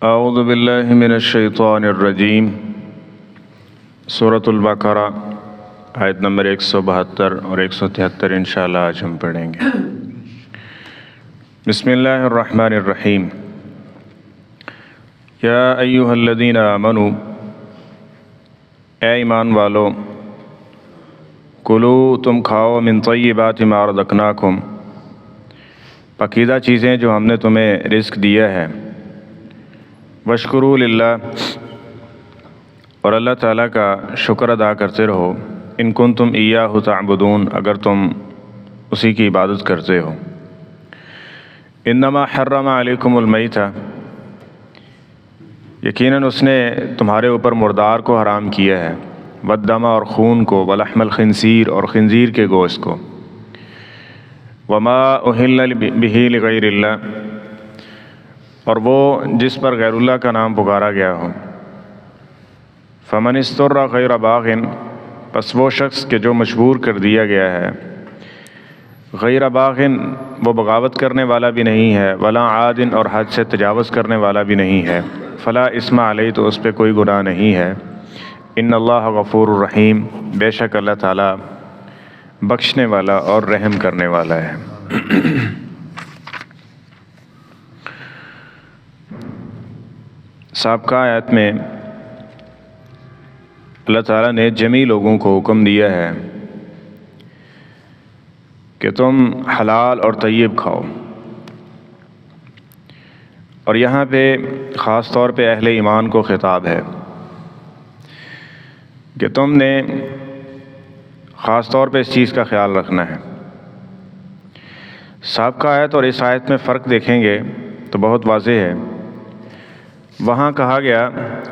اعوذ باللہ من الشیطان الرجیم سورۃ البقرہ آیت نمبر 172 اور 173 انشاءاللہ آج ہم پڑھیں گے۔ بسم اللہ الرحمن الرحیم۔ یا ایھا الذین آمنوا، اے ایمان والو، کلو تم کھاؤ من طیبات ما رزقناکم، پاکیزہ چیزیں جو ہم نے تمہیں رزق دیا ہے، واشکروا للہ، اور اللہ تعالیٰ کا شکر ادا کرتے رہو، ان کنتم ایاہ تعبدون، اگر تم اسی کی عبادت کرتے ہو۔ انما حرم علیکم المیتہ، یقیناً اس نے تمہارے اوپر مردار کو حرام کیا ہے، والدم، اور خون کو، ولحم الخنزیر، اور خنزیر کے گوشت کو، وما اہل بہ لغیر اللہ، اور وہ جس پر غیر اللہ کا نام پکارا گیا ہو۔ فمن اضطر غیر باغ، پس وہ شخص کہ جو مجبور کر دیا گیا ہے، غیر باغ، وہ بغاوت کرنے والا بھی نہیں ہے، ولا عاد، اور حد سے تجاوز کرنے والا بھی نہیں ہے، فلا اثم علیہ، تو اس پہ کوئی گناہ نہیں ہے۔ ان اللہ غفور الرحیم، بے شک اللہ تعالیٰ بخشنے والا اور رحم کرنے والا ہے۔ سابقہ آیت میں اللہ تعالیٰ نے جمی لوگوں کو حکم دیا ہے کہ تم حلال اور طیب کھاؤ، اور یہاں پہ خاص طور پہ اہل ایمان کو خطاب ہے کہ تم نے خاص طور پہ اس چیز کا خیال رکھنا ہے۔ سابقہ آیت اور اس آیت میں فرق دیکھیں گے تو بہت واضح ہے۔ وہاں کہا گیا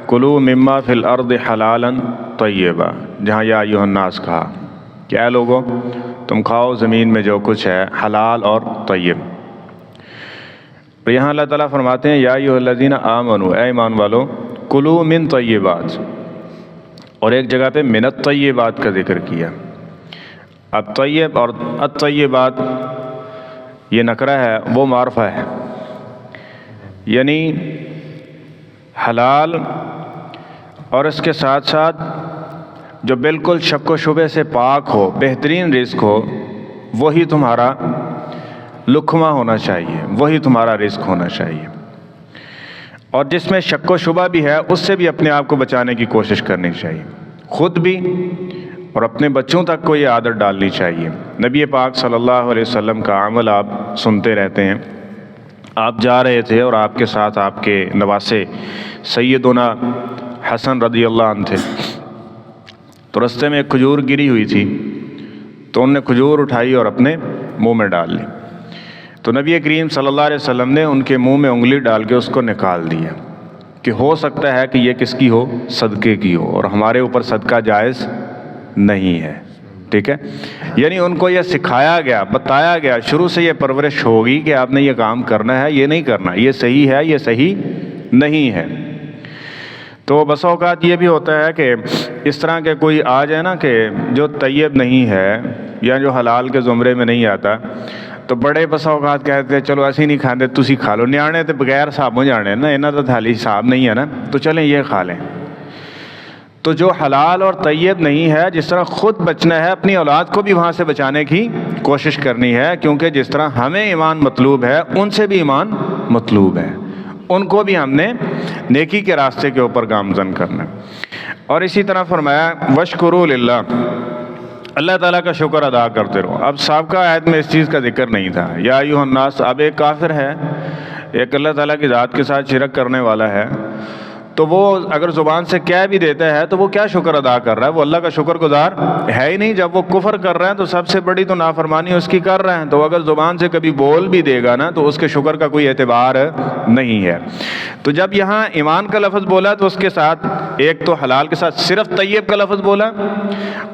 کلوا مما فی الارض حلالا طیبا، جہاں یا ایھا الناس کہا کہ اے لوگو تم کھاؤ زمین میں جو کچھ ہے حلال اور طیب۔ اور یہاں اللہ تعالیٰ فرماتے ہیں یا ایھا الذین آمنوا، اے ایمان والو، کلوا من طیبات، اور ایک جگہ پہ من الطیبات کا ذکر کیا۔ اب طیب اور الطیبات یہ نکرہ ہے، وہ معرفہ ہے، یعنی حلال اور اس کے ساتھ ساتھ جو بالکل شک و شبہ سے پاک ہو، بہترین رزق ہو، وہی تمہارا لقمہ ہونا چاہیے، وہی تمہارا رزق ہونا چاہیے۔ اور جس میں شک و شبہ بھی ہے اس سے بھی اپنے آپ کو بچانے کی کوشش کرنی چاہیے، خود بھی اور اپنے بچوں تک کو یہ عادت ڈالنی چاہیے۔ نبی پاک صلی اللہ علیہ وسلم کا عمل آپ سنتے رہتے ہیں۔ آپ جا رہے تھے اور آپ کے ساتھ آپ کے نواسے سیدنا حسن رضی اللہ عنہ تھے، تو رستے میں ایک کھجور گری ہوئی تھی، تو انہوں نے کھجور اٹھائی اور اپنے منہ میں ڈال لی، تو نبی کریم صلی اللہ علیہ وسلم نے ان کے منہ میں انگلی ڈال کے اس کو نکال دیا کہ ہو سکتا ہے کہ یہ کس کی ہو، صدقے کی ہو، اور ہمارے اوپر صدقہ جائز نہیں ہے، ٹھیک ہے۔ یعنی ان کو یہ سکھایا گیا، بتایا گیا، شروع سے یہ پرورش ہوگی کہ آپ نے یہ کام کرنا ہے، یہ نہیں کرنا، یہ صحیح ہے، یہ صحیح نہیں ہے۔ تو بس اوقات یہ بھی ہوتا ہے کہ اس طرح کے کوئی آ جائے نا کہ جو طیب نہیں ہے یا جو حلال کے زمرے میں نہیں آتا، تو بڑے بس اوقات کہتے ہیں چلو ایسے نہیں کھاندے، تسی کھا لو، نیانے تو بغیر صابوں جانے نا، انہاں تو تھالی صاحب نہیں ہے نا، تو چلیں یہ کھا لیں۔ تو جو حلال اور طیب نہیں ہے، جس طرح خود بچنا ہے، اپنی اولاد کو بھی وہاں سے بچانے کی کوشش کرنی ہے، کیونکہ جس طرح ہمیں ایمان مطلوب ہے ان سے بھی ایمان مطلوب ہے، ان کو بھی ہم نے نیکی کے راستے کے اوپر گامزن کرنا ہے۔ اور اسی طرح فرمایا واشکروا للہ، اللہ تعالیٰ کا شکر ادا کرتے رہو۔ اب سابقہ آیت میں اس چیز کا ذکر نہیں تھا، یا ایھا الناس، اب ایک کافر ہے، ایک اللہ تعالیٰ کی ذات کے ساتھ شرک کرنے والا ہے، تو وہ اگر زبان سے کہہ بھی دیتا ہے تو وہ کیا شکر ادا کر رہا ہے؟ وہ اللہ کا شکر گزار ہے ہی نہیں۔ جب وہ کفر کر رہا ہے تو سب سے بڑی تو نافرمانی اس کی کر رہے ہیں، تو اگر زبان سے کبھی بول بھی دے گا نا تو اس کے شکر کا کوئی اعتبار نہیں ہے۔ تو جب یہاں ایمان کا لفظ بولا تو اس کے ساتھ ایک تو حلال کے ساتھ صرف طیب کا لفظ بولا،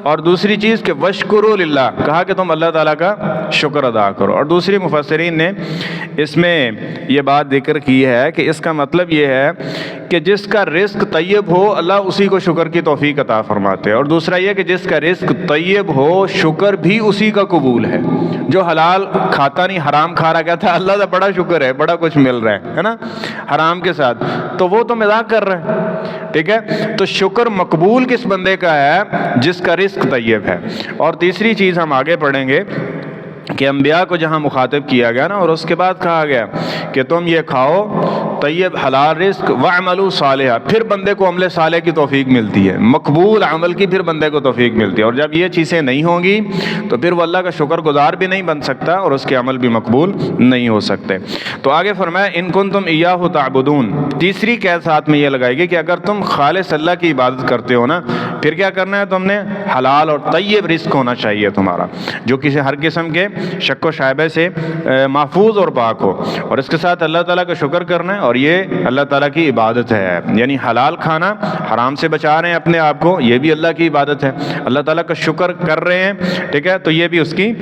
اور دوسری چیز کہ واشکروا للہ، کہا کہ تم اللہ تعالیٰ کا شکر ادا کرو۔ اور دوسری مفسرین نے اس میں یہ بات ذکر کی ہے کہ اس کا مطلب یہ ہے کہ جس کا کا رزق طیب ہو اللہ اسی کو شکر کی توفیق عطا فرماتے ہیں، اور دوسرا یہ کہ جس کا رزق طیب ہو شکر بھی اسی کا قبول ہے۔ جو حلال کھاتا نہیں حرام کھا رہا، کہتا ہے اللہ کا بڑا شکر ہے، بڑا کچھ مل رہا ہے نا حرام کے ساتھ، تو وہ تو مذاق کر رہا ہے، ٹھیک ہے۔ تو شکر مقبول کس بندے کا ہے؟ جس کا رزق طیب ہے۔ اور تیسری چیز ہم آگے پڑھیں گے کہ انبیاء کو جہاں مخاطب کیا گیا نا، اور اس کے بعد کہا گیا کہ تم یہ کھاؤ طیب حلال رزق وَاعْمَلُوا صالحا، پھر بندے کو عمل صالح کی توفیق ملتی ہے، مقبول عمل کی پھر بندے کو توفیق ملتی ہے۔ اور جب یہ چیزیں نہیں ہوں گی تو پھر وہ اللہ کا شکر گزار بھی نہیں بن سکتا اور اس کے عمل بھی مقبول نہیں ہو سکتے۔ تو آگے فرمایا ان کنتم ایاہ تعبدون، تیسری قید ساتھ میں یہ لگائی گئی کہ اگر تم خالص اللہ کی عبادت کرتے ہو نا، پھر کیا کرنا ہے تم نے؟ حلال اور طیب رزق ہونا چاہیے تمہارا، جو کسی ہر قسم کے شک و شائبے سے محفوظ اور پاک ہو، اور اس کے ساتھ اللہ تعالیٰ کا شکر کرنا ہے، اور یہ اللہ تعالیٰ کی عبادت ہے۔ یعنی حلال کھانا، حرام سے بچا رہے ہیں اپنے آپ کو، یہ بھی اللہ کی عبادت ہے۔ اللہ تعالیٰ کا شکر کر رہے ہیں، ٹھیک ہے، تو یہ بھی اس کی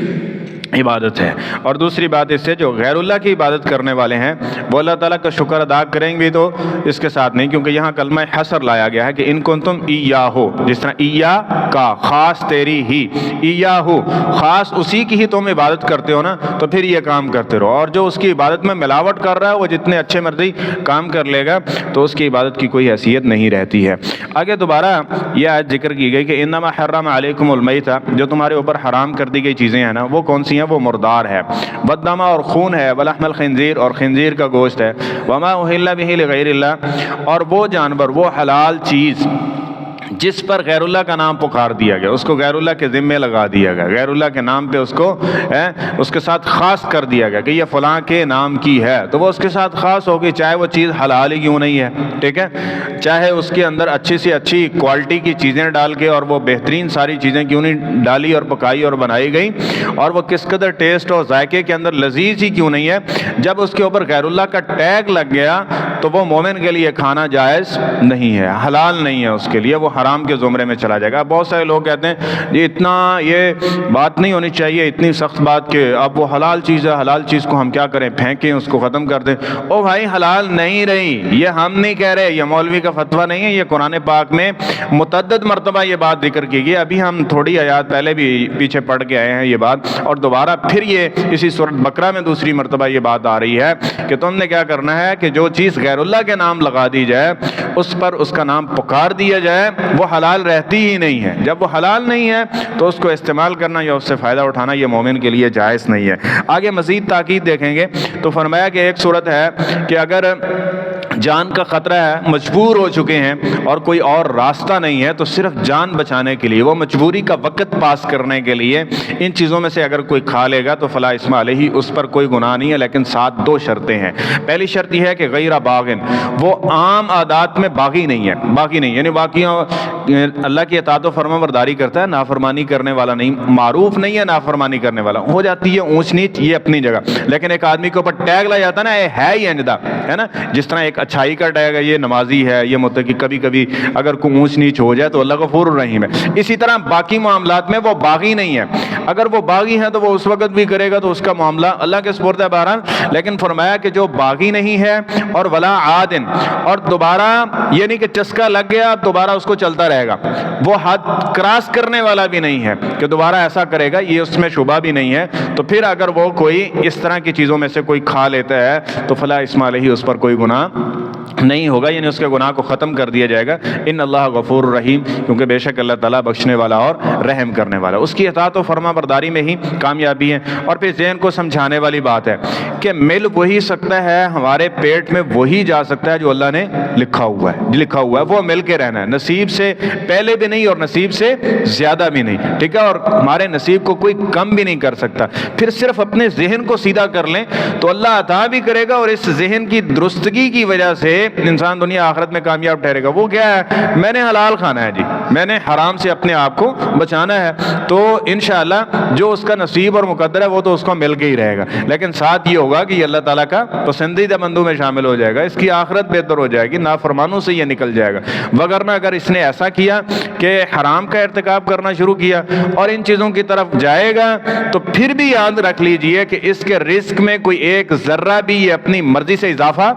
عبادت ہے۔ اور دوسری بات اس سے جو غیر اللہ کی عبادت کرنے والے ہیں وہ اللہ تعالیٰ کا شکر ادا کریں گے تو اس کے ساتھ نہیں، کیونکہ یہاں کلمہ حصر لایا گیا ہے کہ ان کنتم ایاہو، جس طرح ایا کا خاص تیری ہی، ایاہو خاص اسی کی ہی تم عبادت کرتے ہو نا، تو پھر یہ کام کرتے رہو۔ اور جو اس کی عبادت میں ملاوٹ کر رہا ہے وہ جتنے اچھے مرضی کام کر لے گا تو اس کی عبادت کی کوئی حیثیت نہیں رہتی ہے۔ آگے دوبارہ یہ آیت ذکر کی گئی کہ انما حرم علیکم المیتہ، جو تمہارے اوپر حرام کر دی گئی چیزیں ہیں نا وہ کون سی ہیں؟ وہ مردار ہے، والدم اور خون ہے، ولحم الخنزیر اور خنزیر کا گوشت ہے، وما اہل بہ لغیر اللہ، اور وہ جانور، وہ حلال چیز جس پر غیر اللہ کا نام پکار دیا گیا، اس کو غیر اللہ کے ذمے لگا دیا گیا، غیر اللہ کے نام پہ اس کے ساتھ خاص کر دیا گیا کہ یہ فلاں کے نام کی ہے، تو وہ اس کے ساتھ خاص ہوگی، چاہے وہ چیز حلال ہی کیوں نہیں ہے، ٹھیک ہے، چاہے اس کے اندر اچھی سے اچھی کوالٹی کی چیزیں ڈال کے اور وہ بہترین ساری چیزیں کیوں نہیں ڈالی اور پکائی اور بنائی گئی، اور وہ کس قدر ٹیسٹ اور ذائقے کے اندر لذیذ ہی کیوں نہیں ہے، جب اس کے اوپر غیر اللہ کا ٹیگ لگ گیا تو وہ مومن کے لیے کھانا جائز نہیں ہے، حلال نہیں ہے اس کے لیے، وہ حرام کے زمرے میں چلا جائے گا۔ بہت سارے لوگ کہتے ہیں یہ اتنا یہ بات نہیں ہونی چاہیے، اتنی سخت بات کہ اب وہ حلال چیز ہے، حلال چیز کو ہم کیا کریں، پھینکیں، اس کو ختم کر دیں۔ او بھائی حلال نہیں رہی، یہ ہم نہیں کہہ رہے، یہ مولوی کا فتویٰ نہیں ہے، یہ قرآن پاک میں متعدد مرتبہ یہ بات ذکر کی گئی۔ ابھی ہم تھوڑی آیات پہلے بھی پیچھے پڑھ کے آئے ہیں یہ بات، اور دوبارہ پھر یہ اسی سورۃ بقرہ میں دوسری مرتبہ یہ بات آ رہی ہے کہ تم نے کیا کرنا ہے کہ جو چیز غیر اللہ کے نام لگا دی جائے، اس پر اس کا نام پکار دیا جائے، وہ حلال رہتی ہی نہیں ہے۔ جب وہ حلال نہیں ہے تو اس کو استعمال کرنا یا اس سے فائدہ اٹھانا یہ مومن کے لیے جائز نہیں ہے۔ آگے مزید تاکید دیکھیں گے تو فرمایا کہ ایک صورت ہے کہ اگر جان کا خطرہ ہے، مجبور ہو چکے ہیں اور کوئی اور راستہ نہیں ہے، تو صرف جان بچانے کے لیے، وہ مجبوری کا وقت پاس کرنے کے لیے ان چیزوں میں سے اگر کوئی کھا لے گا تو فلا اسم علیہ، اس پر کوئی گناہ نہیں ہے، لیکن ساتھ دو شرطیں ہیں۔ پہلی شرط یہ ہے کہ غیر باغن، وہ عام عادات میں باغی نہیں ہے، باغی نہیں یعنی باقیوں اللہ کی اطاعت و فرما برداری کرتا ہے، نافرمانی کرنے والا نہیں، معروف نہیں ہے نافرمانی کرنے والا، ہو جاتی ہے اونچ نیچ یہ اپنی جگہ، لیکن ایک آدمی کے اوپر ٹیگ لگ جاتا ہے نا، یہ ہے ہی انجدہ ہے نا، جس طرح ایک اچھائی کا ٹیگ ہے، یہ نمازی ہے، یہ متقی، کبھی کبھی اگر کوئی اونچ نیچ ہو جائے تو اللہ غفور الرحیم ہے۔ اسی طرح باقی معاملات میں وہ باغی نہیں ہے، اگر وہ باغی ہے تو وہ اس وقت بھی کرے گا تو اس کا معاملہ اللہ کے سپرد ہے بہرحال، لیکن فرمایا کہ جو باغی نہیں ہے اور ولا عادن، اور دوبارہ یہ نہیں کہ چسکا لگ گیا دوبارہ اس کو چلتا رہے گا، وہ حد کراس کرنے والا بھی نہیں ہے کہ دوبارہ ایسا کرے گا، یہ اس میں شبہ بھی نہیں ہے، تو پھر اگر وہ کوئی اس طرح کی چیزوں میں سے کوئی کھا لیتا ہے تو فلا اسم علیہ، اس پر کوئی گناہ نہیں ہوگا، یعنی اس کے گناہ کو ختم کر دیا جائے گا۔ ان اللہ غفور الرحیم، کیونکہ بے شک اللہ تعالیٰ بخشنے والا اور رحم کرنے والا، اس کی اطاعت و فرما برداری میں ہی کامیابی ہے۔ اور پھر ذہن کو سمجھانے والی بات ہے کہ مل وہی سکتا ہے، ہمارے پیٹ میں وہی جا سکتا ہے جو اللہ نے لکھا ہوا ہے، وہ مل کے رہنا ہے، نصیب سے پہلے بھی نہیں اور نصیب سے زیادہ بھی نہیں، ٹھیک ہے، اور ہمارے نصیب کو کوئی کم بھی نہیں کر سکتا۔ پھر صرف اپنے ذہن کو سیدھا کر لیں تو اللہ عطا بھی کرے گا، اور اس ذہن کی درستگی کی وجہ سے انسان دنیا آخرت میں کامیاب ٹھہرے گا۔ وہ کیا ہے؟ میں نے حلال کھانا ہے جی، میں نے حرام سے اپنے آپ کو بچانا ہے، تو انشاءاللہ جو اس کا نصیب اور مقدر ہے وہ تو اس کو مل کے ہی رہے گا، لیکن ساتھ یہ ہوگا کہ یہ اللہ تعالیٰ کا پسندیدہ بندوں میں شامل ہو جائے گا، اس کی آخرت بہتر ہو جائے گی، نافرمانوں سے یہ نکل جائے گا۔ وگرنہ اگر اس نے ایسا کیا کہ حرام کا ارتکاب کرنا شروع کیا اور ان چیزوں کی طرف جائے گا، تو پھر بھی یاد رکھ لیجئے کہ اس کے رزق میں کوئی ایک ذرہ بھی یہ اپنی مرضی سے اضافہ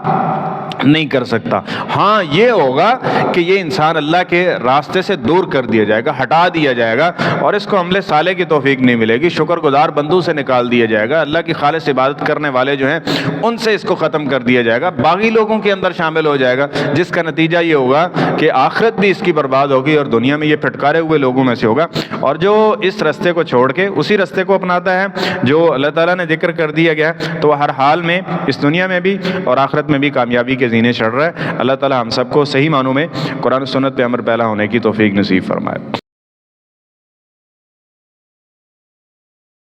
نہیں کر سکتا۔ ہاں یہ ہوگا کہ یہ انسان اللہ کے راستے سے دور کر دیا جائے گا، ہٹا دیا جائے گا، اور اس کو عمل صالح کی توفیق نہیں ملے گی، شکر گزار بندوں سے نکال دیا جائے گا، اللہ کی خالص عبادت کرنے والے جو ہیں ان سے اس کو ختم کر دیا جائے گا، باقی لوگوں کے اندر شامل ہو جائے گا، جس کا نتیجہ یہ ہوگا کہ آخرت بھی اس کی برباد ہوگی اور دنیا میں یہ پھٹکارے ہوئے لوگوں میں سے ہوگا۔ اور جو اس رستے کو چھوڑ کے اسی رستے کو اپناتا ہے جو اللہ تعالیٰ نے ذکر کر دیا گیا، تو وہ ہر حال میں اس دنیا میں بھی اور آخرت میں بھی کامیابی کے زینے چڑھ رہا ہے۔ اللہ تعالیٰ ہم سب کو صحیح معنوں میں قرآن و سنت پہ عمل پیرا ہونے کی توفیق نصیب فرمائے۔